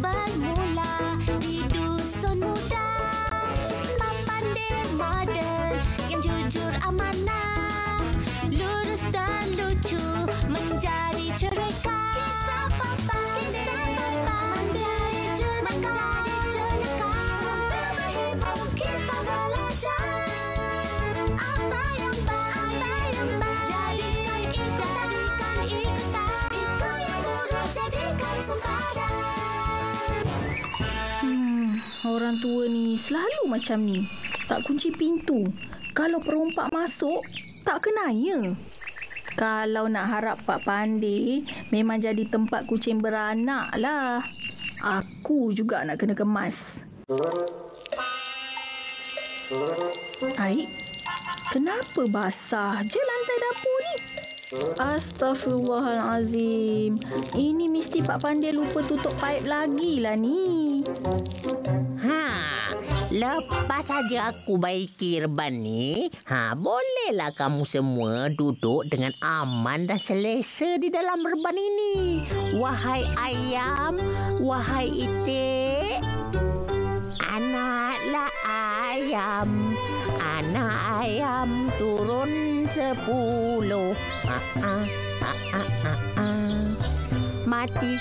bermula di dusun muda. Pak Pandey moden yang jujur amanah, lurus dan lucu menjadi cerita. Kisah Papa menjadi jenaka. Sambil menghibur kita belajar apa yang baik, jadikan ikutan. Itu yang buruk jadikan sempadan. Orang tua ni selalu macam ni. Tak kunci pintu. Kalau perompak masuk, tak kenanya. Kalau nak harap Pak Pandey, memang jadi tempat kucing beranak lah. Aku juga nak kena kemas. Aik, kenapa basah je lantai dapur ni? Astaghfirullahalazim. Ini mesti Pak Pandey lupa tutup paip lagi lah ni. Lepas saja aku baiki reban ni, bolehlah kamu semua duduk dengan aman dan selesa di dalam reban ini. Wahai ayam, wahai itik, anaklah ayam, anak ayam turun 10. Mati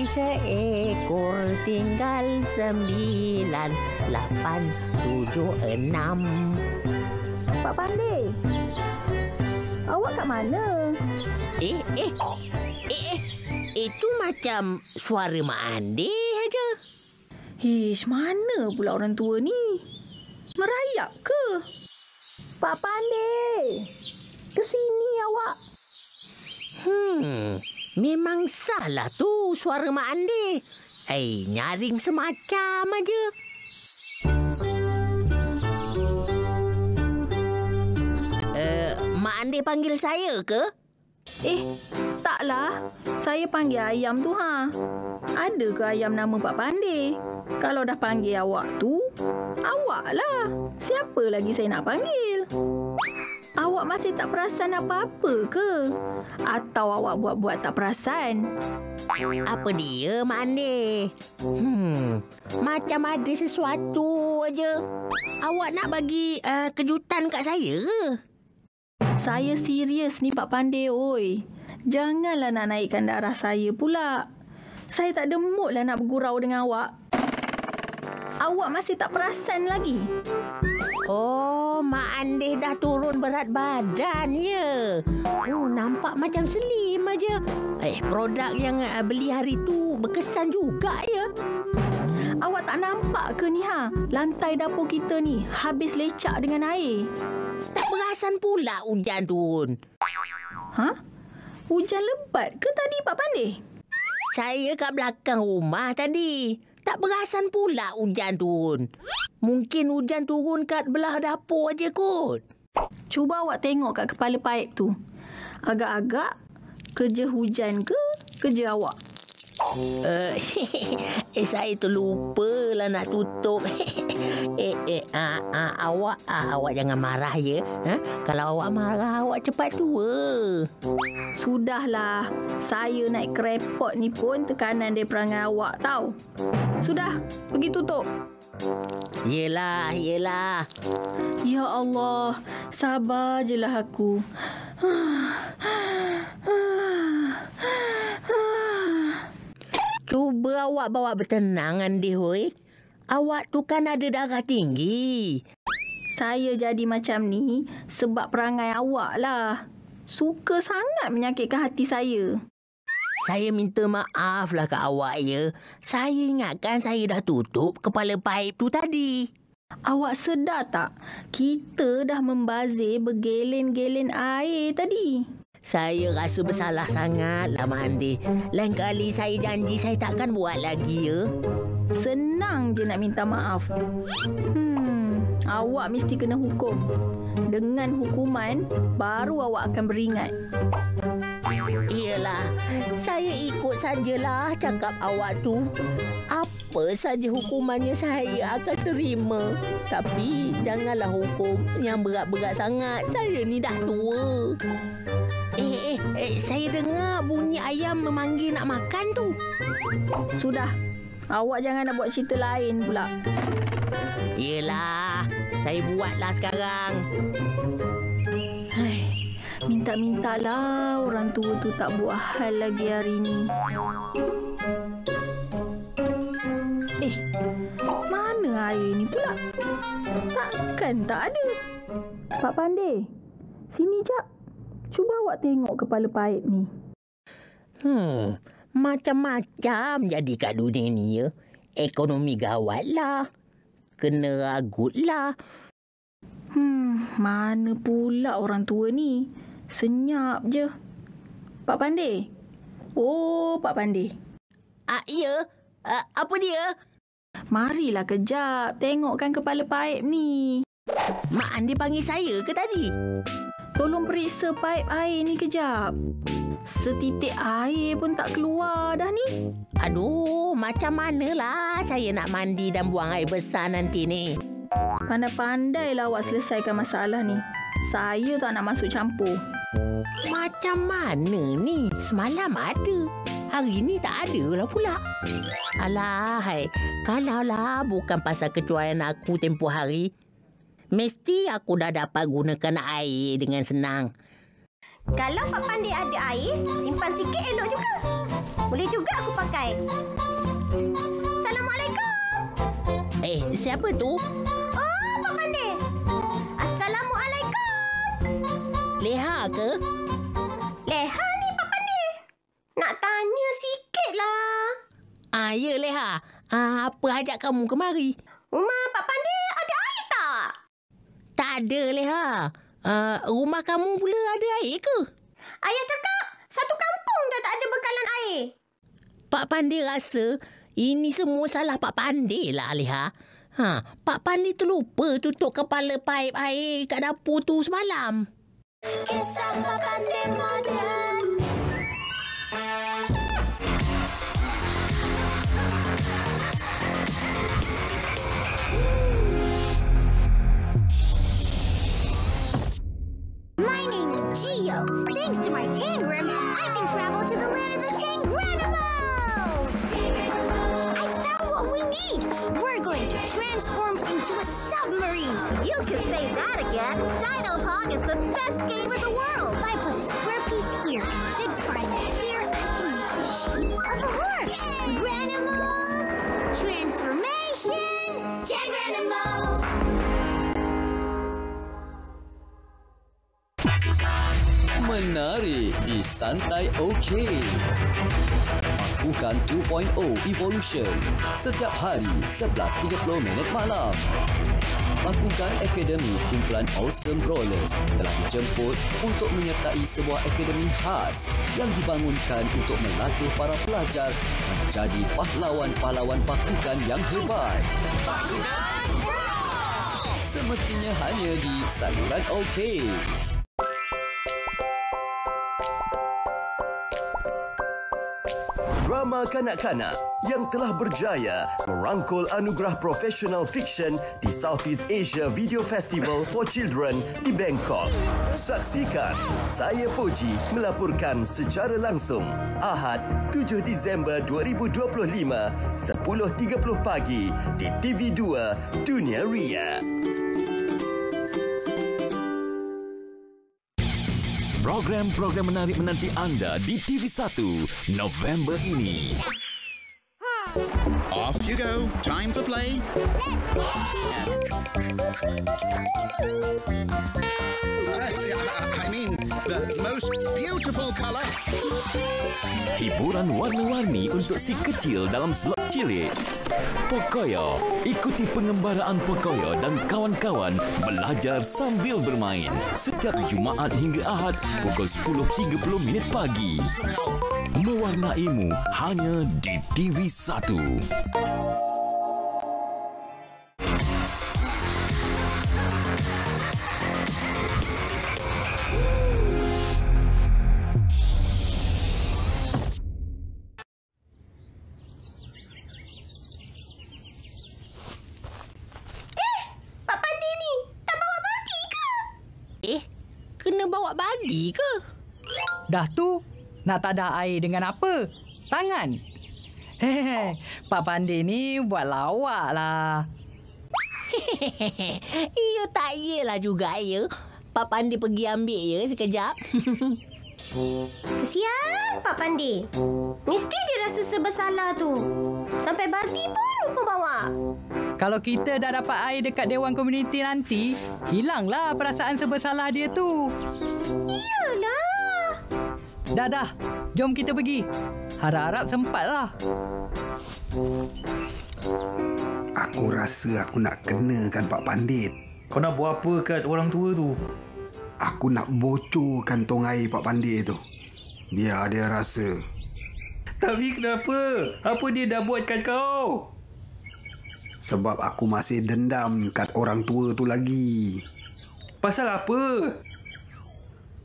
seekor, tinggal 9, 8, 7, 6. Pak Pandey, awak kat mana? Itu macam suara Mak Andi aja. Hish, mana pula orang tua ni? Merayap ke? Pak Pandey, ke sini awak. Memang salah tu suara Mak Andi. Nyaring semacam aja. Mak Andi panggil saya ke? Taklah. Saya panggil ayam tu Ada ke ayam nama Pak Pandey? Kalau dah panggil awak tu, awak lah. Siapa lagi saya nak panggil? Awak masih tak perasan apa-apa ke? Atau awak buat-buat tak perasan? Apa dia, Mak Andi? Macam ada sesuatu aja. Awak nak bagi kejutan kat saya ke? Saya serius ni Pak Pandey, oi. Janganlah nak naikkan darah saya pula. Saya tak ada mood lah nak bergurau dengan awak. Awak masih tak perasan lagi? Oh, Mak Andih dah turun berat badan ya. Nampak macam slim aja. Produk yang beli hari tu berkesan juga ya. Awak tak nampak ke ni Lantai dapur kita ni habis lecak dengan air. Tak perasan pula hujan turun. Hujan lebat ke tadi Pak Pandey? Saya kat belakang rumah tadi. Tak perasan pula hujan turun. Mungkin hujan turun kat belah dapur aja kot. Cuba awak tengok kat kepala paip tu. Agak-agak kerja hujan ke kerja awak? Saya terlupa lah nak tutup. Awak jangan marah ya. Kalau awak marah, awak cepat tua. Sudahlah. Saya naik kerepot ni pun tekanan dia perangai awak tahu. Sudah, pergi tutup. Yelah. Ya Allah, sabar je lah aku. Cuba awak bawa bertenang, Andi, hoi. Awak tu kan ada darah tinggi. Saya jadi macam ni sebab perangai awak lah. Suka sangat menyakitkan hati saya. Saya minta maaf lah kat awak ya. Saya ingatkan saya dah tutup kepala paip tu tadi. Awak sedar tak? Kita dah membazir bergelen-gelen air tadi. Saya rasa bersalah sangat lah, Mak Andi. Lain kali saya janji saya takkan buat lagi ya. Senang je nak minta maaf. Awak mesti kena hukum. Dengan hukuman, baru awak akan beringat. Iyalah, saya ikut sajalah cakap awak tu. Apa saja hukumannya saya akan terima. Tapi janganlah hukum yang berat-berat sangat. Saya ni dah tua. Saya dengar bunyi ayam memanggil nak makan tu. Sudah. Awak jangan nak buat cerita lain pula. Yelah, saya buatlah sekarang. Minta-mintalah orang tua tu tak buat hal lagi hari ni. Mana air ni pula? Takkan tak ada. Pak Pandey, sini jap. Cuba awak tengok kepala paip ni. Macam-macam jadi kat dunia ni ya. Ekonomi gawat lah. Kena ragut lah. Mana pula orang tua ni? Senyap je. Pak Pandey. Oh, Pak Pandey. Ya? Apa dia? Marilah kejap. Tengokkan kepala paip ni. Mak Andi panggil saya ke tadi? Tolong periksa paip air ni kejap. Setitik air pun tak keluar dah ni. Aduh, macam manalah saya nak mandi dan buang air besar nanti ni. Pandai-pandailah awak selesaikan masalah ni. Saya tak nak masuk campur. Macam mana ni? Semalam ada. Hari ni tak ada lah pula. Alahai, kalaulah bukan pasal kecuaian aku tempoh hari, mesti aku dah dapat gunakan air dengan senang. Kalau Pak Pandey ada air, simpan sikit elok juga. Boleh juga aku pakai. Assalamualaikum. Siapa tu? Oh, Pak Pandey. Assalamualaikum. Leha ke? Leha ni Pak Pandey. Nak tanya sikit lah. Ya Leha. Apa hajat kamu kemari? Rumah Pak Pandey ada air tak? Tak ada Leha. Rumah kamu pula ada air ke? Ayah cakap satu kampung dah tak ada bekalan air. Pak Pandey rasa ini semua salah Pak Pandey lah Leha. Pak Pandey terlupa tutup kepala paip air kat dapur tu semalam. Kisah Pak Pandey moden. My name is Geo. Thanks to my Tangram, I can travel to the land of the Tangranimals. I found what we need. We're going to transform into a submarine. You can say that again. Dino Pong is the best game in the world. If I put a square piece here and a big triangle here, I can make the shape of a horse. Granimals, transformation, Tangranimals. Menarik di Santai OK. Lakukan 2.0 Evolution setiap hari 11.30 malam. Lakukan Akademi kumpulan Awesome Brawlers telah dijemput untuk menyertai sebuah akademi khas yang dibangunkan untuk melatih para pelajar menjadi pahlawan-pahlawan pasukan yang hebat. Pasukan Brawl! Semestinya hanya di Saluran OK. Drama kanak-kanak yang telah berjaya merangkul anugerah profesional fiksyen di Southeast Asia Video Festival for Children di Bangkok. Saksikan Saya Poji melaporkan secara langsung Ahad 7 Disember 2025 10.30 pagi di TV2 Dunia Ria. Program-program menarik menanti anda di TV1 November ini. Off you go. Time for play. I mean, the most beautiful color. Hiburan warna-warni untuk si kecil dalam slot cilik. Pocoyo. Ikuti pengembaraan Pocoyo dan kawan-kawan belajar sambil bermain. Setiap Jumaat hingga Ahad pukul 10.30 pagi. Mewarnaimu hanya di TV1. Kena bawa bagi ke? Dah tu, nak tadah air dengan apa? Tangan. Hehehe, Pak Pandey ni buat lawak lah. Ya tak yelah juga ya. Pak Pandey pergi ambil ya sekejap. Kesian Pak Pandey. Mesti dia rasa bersalah tu. Sampai bati pun lupa bawa. Kalau kita dah dapat air dekat Dewan Komuniti nanti, hilanglah perasaan bersalah dia tu. Iyalah. Dah. Jom kita pergi. Harap-harap sempatlah. Aku rasa aku nak kenakan Pak Pandit. Kau nak buat apa kat orang tua tu? Aku nak bocorkan tong air Pak Pandit tu. Biar dia rasa. Tapi kenapa? Apa dia dah buat kat kau? Sebab aku masih dendam kat orang tua tu lagi. Pasal apa?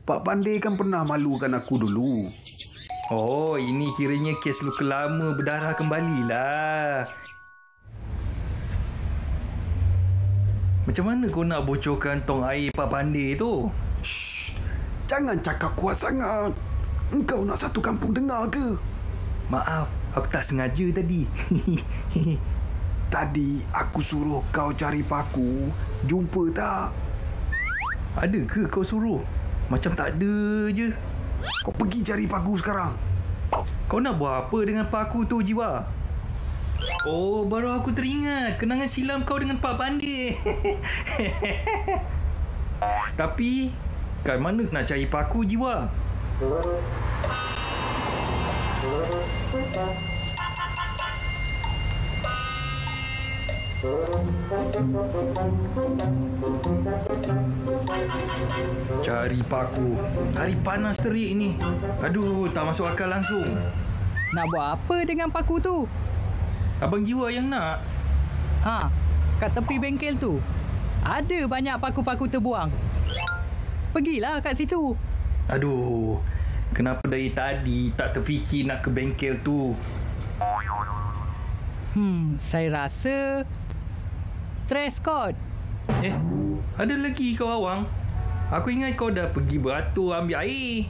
Pak Pandit kan pernah malukan aku dulu. Oh, ini kiranya kes luka lama berdarah kembalilah. Macam mana kau nak bocorkan tong air Pak Pandey tu? Shh, jangan cakap kuat sangat. Engkau nak satu kampung dengar ke? Maaf, aku tak sengaja tadi. Tadi aku suruh kau cari paku. Jumpa tak? Ada ke kau suruh? Macam tak ada je. Kau pergi cari paku sekarang. Kau nak buat apa dengan paku tu, Jiwa? Oh, baru aku teringat kenangan silam kau dengan Pak Pandey. Tapi, kat mana nak cari paku, Jiwa? Cari paku. Hari panas terik ni. Aduh, tak masuk akal langsung. Nak buat apa dengan paku tu? Abang Jiwa yang nak. Kat tepi bengkel tu. Ada banyak paku-paku terbuang. Pergilah kat situ. Aduh, kenapa dari tadi tak terfikir nak ke bengkel tu? Saya rasa stress kot. Ada lagi kau awang? Aku ingat kau dah pergi beratur ambil air.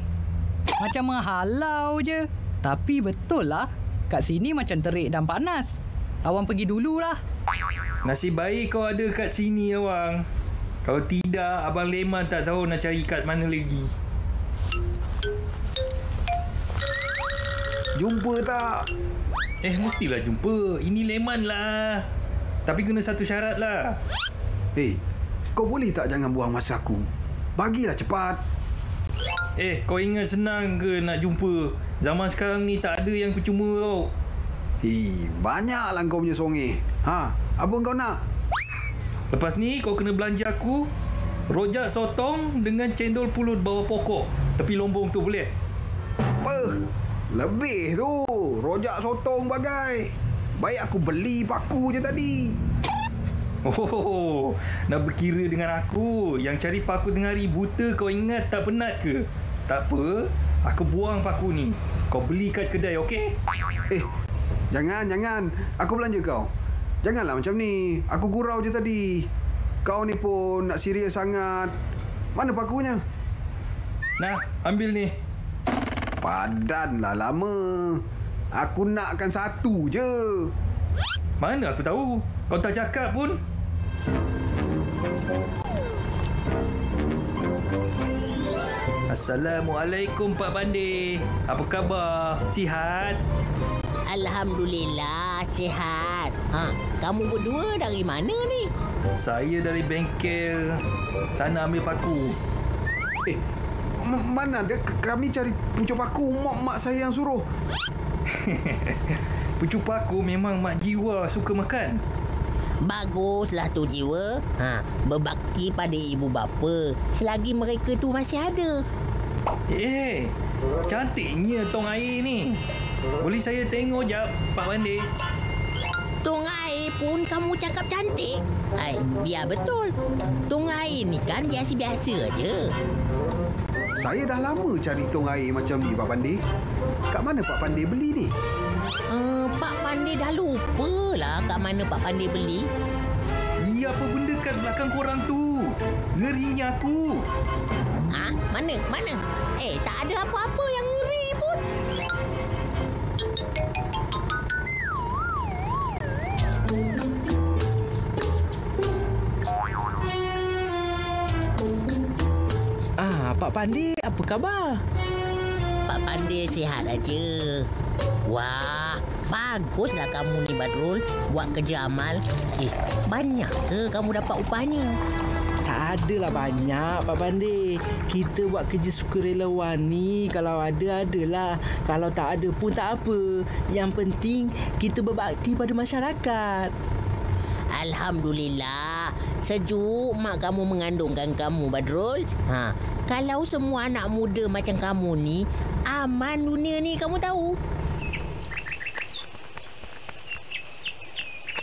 Macam menghalau je. Tapi betul lah. Kat sini macam terik dan panas. Awang pergi dululah. Nasib baik kau ada kat sini, awang. Kalau tidak, Abang Leman tak tahu nak cari kat mana lagi. Jumpa tak? Mestilah jumpa. Ini Leman lah. Tapi kena satu syarat lah. Kau boleh tak jangan buang masa aku? Bagilah cepat. Kau ingat senang ke nak jumpa? Zaman sekarang ni tak ada yang percuma tau. Banyaklah kau punya songeh. Apa kau nak? Lepas ni kau kena belanja aku rojak sotong dengan cendol pulut bawah pokok tepi lombong tu, boleh? Apa? Lebih tu. Rojak sotong bagai. Baik aku beli paku je tadi. Oh, nak berkira dengan aku yang cari paku tengah hari buta. Kau ingat tak penat ke? Tak apa, aku buang paku ni. Kau beli kat kedai, okey? Jangan. Aku belanja kau. Janganlah macam ni. Aku gurau je tadi. Kau ni pun nak serius sangat. Mana pakunya? Nah, ambil ni. Padanlah lama. Aku nakkan satu je. Mana aku tahu? Kau tak cakap pun. Assalamualaikum Pak Pandey. Apa khabar? Sihat? Alhamdulillah, sihat. Kamu berdua dari mana ni? Saya dari bengkel. Sana ambil paku. Mana ada? Kami cari pucuk paku. Mak saya yang suruh. Pucuk paku memang Mak Jiwa suka makan. Baguslah tu, Jiwa. Berbakti pada ibu bapa selagi mereka tu masih ada. Cantiknya tong air ni. Boleh saya tengok jap, Pak Pandey? Tong air pun kamu cakap cantik? Biar betul. Tong air ni kan biasa-biasa je. Saya dah lama cari tong air macam ni, Pak Pandey. Kat mana Pak Pandey beli ni? Pak Pandey dah lupa lah kat mana Pak Pandey beli. Beli apa benda kat belakang korang tu? Ngerinya aku. Ha? Mana? Tak ada apa-apa yang ngeri pun. Pak Pandi, apa khabar? Pak Pandi sihat aja. Wah, baguslah kamu ni Badrul buat kerja amal. Banyak ke kamu dapat upahnya? Tak adalah banyak, Pak Pandi. Kita buat kerja sukarelawan ni, kalau ada, adalah. Kalau tak ada pun tak apa. Yang penting, kita berbakti pada masyarakat. Alhamdulillah. Sejuk mak kamu mengandungkan kamu, Badrul. Kalau semua anak muda macam kamu ni, aman dunia ni, kamu tahu.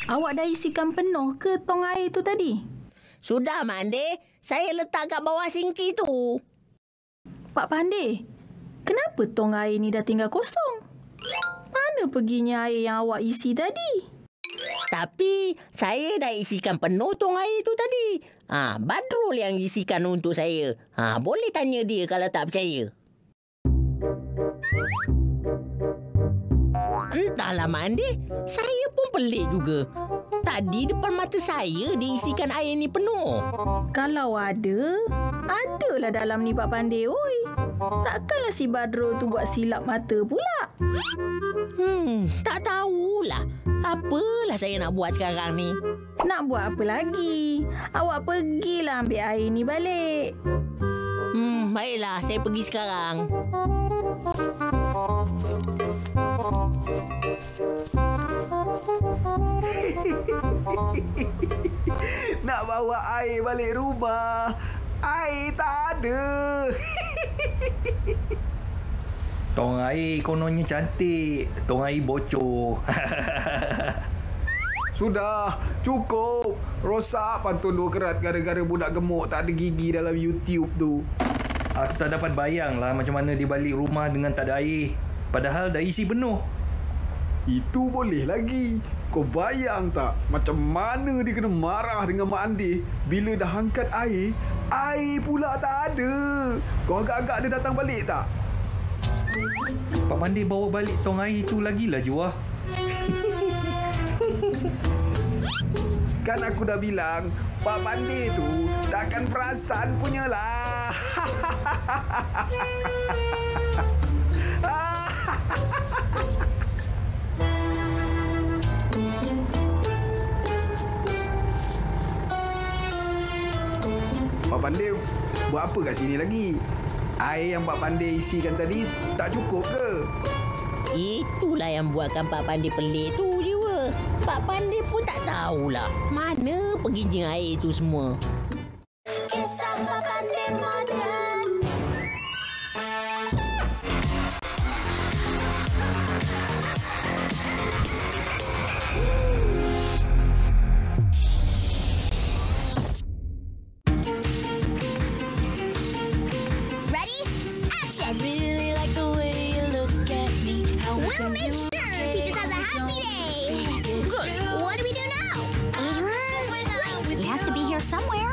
Awak dah isikan penuh ke tong air tu tadi? Sudah, Mak Ande. Saya letak kat bawah singki tu. Pak Pandi, kenapa tong air ni dah tinggal kosong? Mana perginya air yang awak isi tadi? Tapi saya dah isikan penuh tong air tu tadi. Badrul yang isikan untuk saya. Boleh tanya dia kalau tak percaya. Entahlah, Mak Andi. Saya pun pelik juga. Tadi depan mata saya diisikan air ni penuh. Kalau adalah dalam ni Pak Pandi, oi. Takkanlah si Badrul tu buat silap mata pula. Tak tahulah. Apalah saya nak buat sekarang ni? Nak buat apa lagi? Awak pergilah ambil air ni balik. Baiklah, saya pergi sekarang. Nak bawa air balik rumah. Air tak ada. Tong air kononnya cantik. Tong air bocor. Sudah, cukup. Rosak pantun 2 kerat gara-gara budak gemuk tak ada gigi dalam YouTube tu. Aku tak dapat bayang lah macam mana dia balik rumah dengan tak ada air. Padahal dah isi penuh. Itu boleh lagi. Kau bayang tak macam mana dia kena marah dengan Mak Andi bila dah angkat air, air pula tak ada. Kau agak-agak dia datang balik tak? Pak Pandi bawa balik tong air tu lagilah Jiwah. Kan aku dah bilang, Pak Pandi tu takkan perasan punyalah. Pak Pandi buat apa kat sini lagi? Air yang Pak Pandi isikan tadi tak cukup ke? Itulah yang buatkan Pak Pandi pelik tu, Jiwa. Pak Pandi pun tak tahulah mana perginya air tu semua. Kisah Pak Pandi Modern. Ready? Action! I really like the way you look at me. We'll make sure Peaches has a happy day. Good. What do we do now? He has to be here somewhere.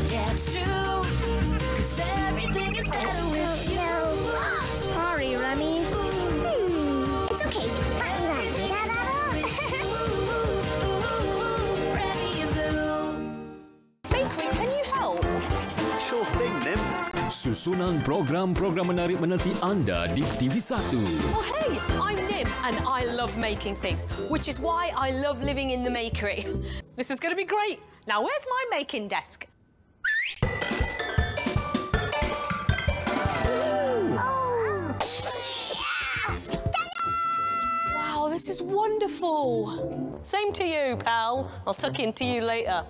Yeah, it's true. 'Cause everything is better with you. Sorry, Remy. It's okay. Bakery, can you help? Sure thing, Nim. Susunan program-program menarik menanti anda di TV1. Oh, hey, I'm Nim and I love making things, which is why I love living in the makery. This is going to be great. Now, where's my making desk? Wow, this is wonderful. Same to you, pal. I'll tuck into you later.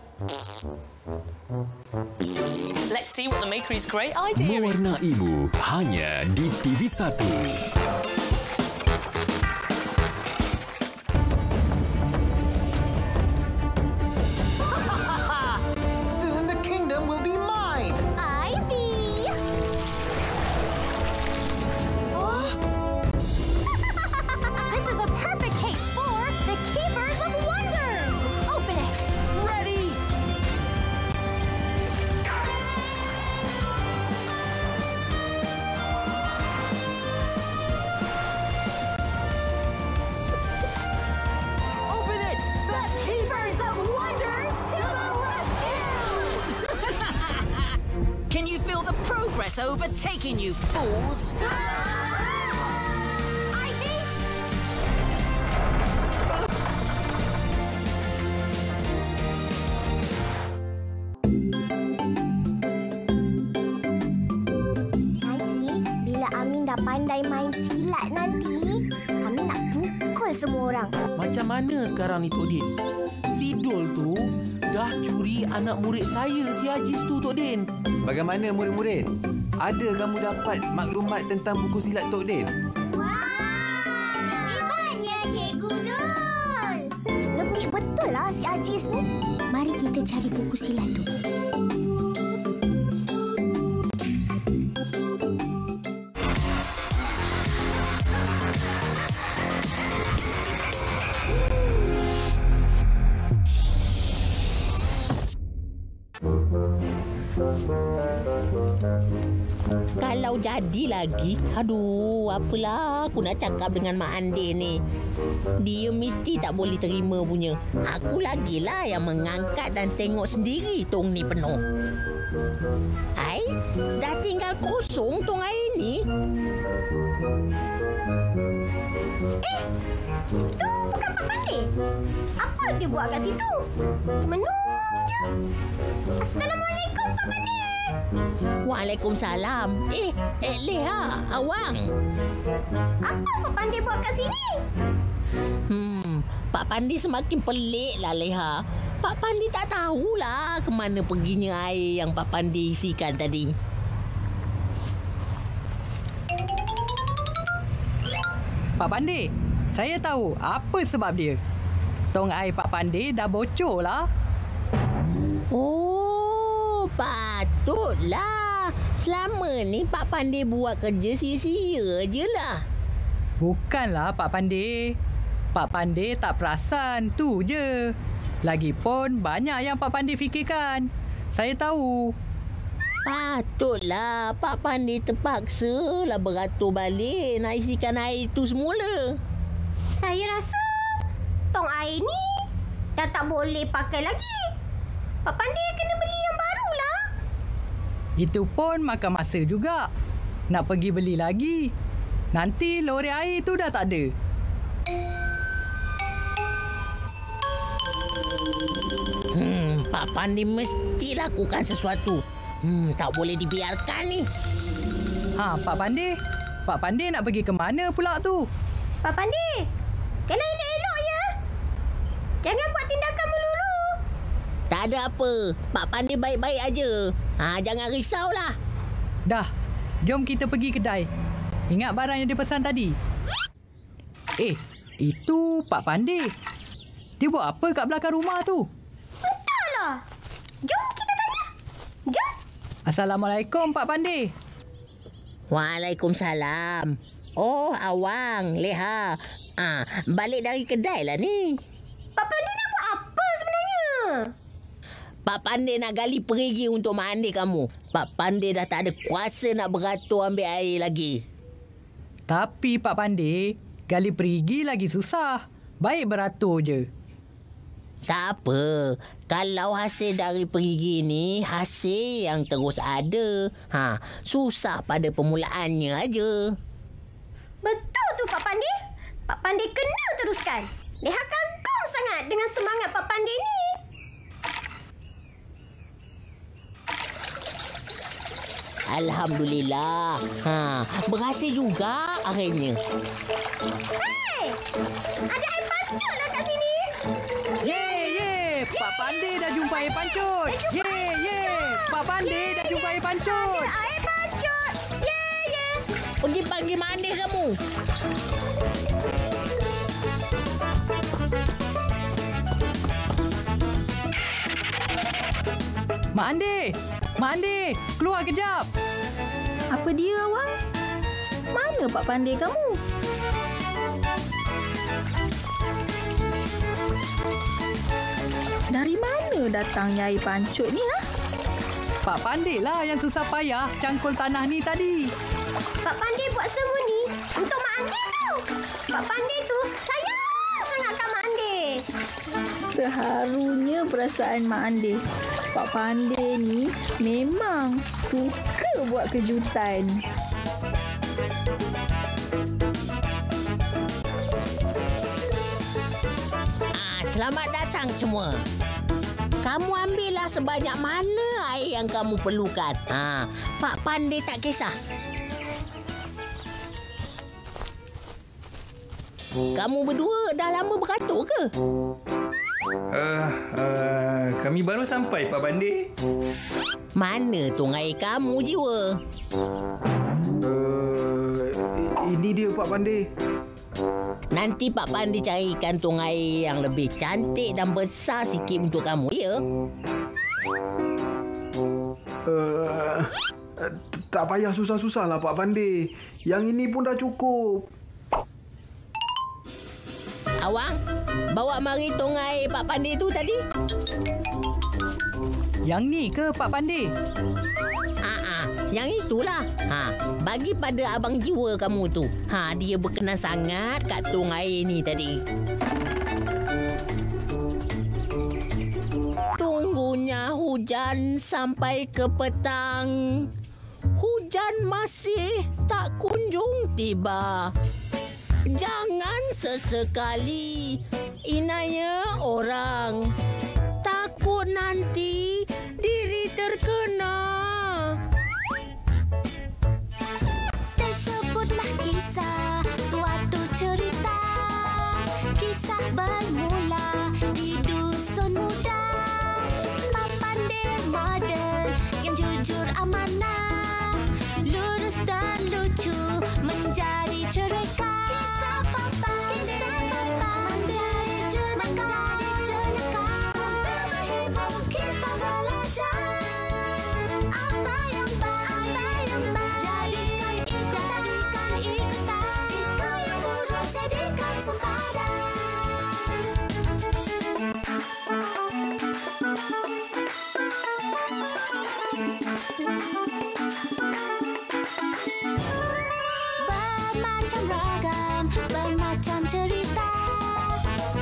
Let's see what the makery's great idea is. Mewarnai Ibu hanya di TV1. Soon the kingdom will be mine. Ivy! This is a perfect cake for the Keepers of Wonders! Open it! It's overtaking you, fools! Dah pandai main silat nanti, kami nak pukul semua orang. Macam mana sekarang ni, Tok Din? Si Dol tu dah curi anak murid saya, si Hajiz tu, Tok Din. Bagaimana murid-murid? Ada kamu dapat maklumat tentang buku silat Tok Din? Hebatnya Cikgu Dul. Lebih betul lah si Hajiz ni. Mari kita cari buku silat tu. Kalau jadi lagi, aduh, apalah aku nak cakap dengan Mak Andir ni. Dia mesti tak boleh terima punya. Aku lagilah yang mengangkat dan tengok sendiri tong ni penuh. Hai, dah tinggal kosong tong air ni. Tu bukan Pak Pandey. Apa dia buat kat situ? Menung je. Assalamualaikum Pak Pandey. Waalaikumsalam. Leha, awang. Apa Pak Pandey buat kat sini? Pak Pandey semakin pelik lah, Leha. Pak Pandey tak tahulah ke mana perginya air yang Pak Pandey isikan tadi. Pak Pandey, saya tahu apa sebab dia. Tong air Pak Pandey dah bocor lah. Oh, patutlah. Selama ni Pak Pandey buat kerja sia-sia je lah. Bukanlah Pak Pandey. Pak Pandey tak perasan, tu je. Lagipun banyak yang Pak Pandey fikirkan. Saya tahu. Patutlah Pak Pandey terpaksa lah beratur balik nak isikan air itu semula. Saya rasa tong air ni dah tak boleh pakai lagi. Pak Pandey kena beli yang barulah. Itu pun makan masa juga. Nak pergi beli lagi. Nanti lori air tu dah tak ada. Pak Pandey mesti lakukan sesuatu. Tak boleh dibiarkan ni. Pak Pandey. Pak Pandey nak pergi ke mana pula tu? Pak Pandey, kena elok-elok ya. Jangan buat tindakan melulu. Tak ada apa. Pak Pandey baik-baik aja. Jangan risaulah. Dah, jom kita pergi kedai. Ingat barang yang dia pesan tadi? Itu Pak Pandey. Dia buat apa kat belakang rumah tu? Entahlah. Jom kita tanya. Jom. Assalamualaikum Pak Pandey. Waalaikumsalam. Oh, awang, Leha. Balik dari kedai lah ni. Pak Pandey nak buat apa sebenarnya? Pak Pandey nak gali perigi untuk Mak Andir kamu. Pak Pandey dah tak ada kuasa nak beratur ambil air lagi. Tapi Pak Pandey, gali perigi lagi susah. Baik beratur je. Tak apa. Kalau hasil dari perigi ni, hasil yang terus ada. Susah pada permulaannya aja. Betul tu Pak Pandey. Pak Pandey kena teruskan. Leha kagum sangat dengan semangat Pak Pandey ni. Alhamdulillah. Berhasil juga akhirnya. Hei! Ada air pancut lah kat sini. Ye! Pak Pandey dah jumpa air pancut. Ye! Pak Pandey dah jumpa air pancut. Ada air pancut. Ye! Pergi panggil Mak Andir kamu. Mak Andir, keluar kejap. Apa dia, awang? Mana Pak Pandey kamu? Dari mana datangnya air pancut ni, Pak Pandey lah yang susah payah cangkul tanah ni tadi. Pak Pandey buat semua ni untuk Mak Andir tu. Pak Pandey tu sayang sangat kat Mak Andir. Terharunya perasaan Mak Andir. Pak Pandey ni memang suka buat kejutan. Selamat datang semua. Kamu ambillah sebanyak mana air yang kamu perlukan. Pak Pandai tak kisah. Kamu berdua dah lama beratur ke? Kami baru sampai, Pak Pandai. Mana tong air kamu, Jiwa? Ini dia, Pak Pandai. Nanti Pak Pandai carikan tong air yang lebih cantik dan besar sikit untuk kamu, ya? Tak payah susah-susah lah, Pak Pandai. Yang ini pun dah cukup. Awang, bawa mari tong air Pak Pandai tu tadi. Yang ni ke Pak Pandai? Yang itulah. Bagi pada abang Jiwa kamu tu. Dia berkenan sangat kat tong air ni tadi. Tunggunya hujan sampai ke petang. Hujan masih tak kunjung tiba. Jangan sesekali inaya orang. Takut nanti diri terkena. Tersebutlah kisah suatu cerita. Kisah bermula di dusun muda. Pak Pandai moden yang jujur amanah. Lurus dan lucu menjadi cerita. Kisah Papa menjadi jenaka. Sambil berhibur kita belajar. Apa yang baik jadikan ikutan. Jika yang buruk jadikan sempadan. Bermacam ragam, bermacam cerita.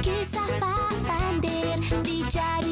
Kisah Pak Pandai dijadi